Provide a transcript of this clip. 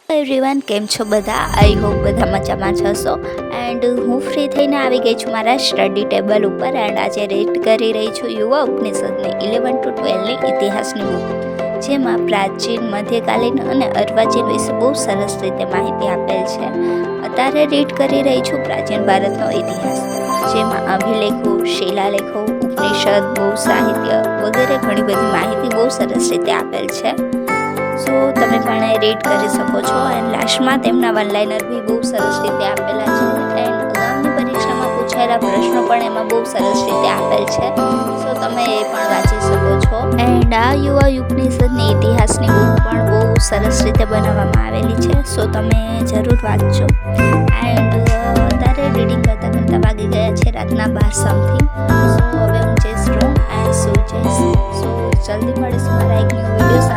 Everyone, કેમ છો બધા? આઈ હોપ બધા મજામાં જશો. એન્ડ હું ફ્રી થઈને આવી ગઈ છું મારા સ્ટડી ટેબલ ઉપર. એન્ડ આજે રીડ કરી રહી છું યુવા ઉપનિષદની 11 to 12ની ઇતિહાસની બુક, જેમાં પ્રાચીન, મધ્યકાલીન અને અર્વાચીન વિશે બહુ સરસ રીતે માહિતી આપેલ છે. અત્યારે રીડ કરી રહી છું પ્રાચીન ભારતનો ઇતિહાસ, જેમાં અભિલેખો, શિલાલેખો, ઉપનિષદ, બહુ સાહિત્ય વગેરે ઘણી બધી માહિતી બહુ સરસ રીતે આપેલ છે. સો તમે પણ રીડ કરી શકો છો. એન્ડ લાસ્ટમાં તેમના વન લાઇનર બી બહુ સરસ રીતે આપેલા છે. એન્ડ અગાઉની પરીક્ષામાં પૂછાયેલા પ્રશ્નો પણ એમાં બહુ સરસ રીતે આપેલ છે. સો તમે એ પણ વાંચી શકો છો. એન્ડ આ યુવા ઉપનિષદની ઇતિહાસની બુક પણ બહુ સરસ રીતે બનાવવામાં આવેલી છે. સો તમે જરૂર વાંચજો. એન્ડ અત્યારે રીડિંગ કરતાં કરતાં વાગી ગયા છે રાતના 12 સમથિંગ. સો હવે હું જઈશ રૂમ એન્ડ સુઈ જઈશ. સો જલ્દી મળીશું મારા એક ન્યૂ વિડીયો.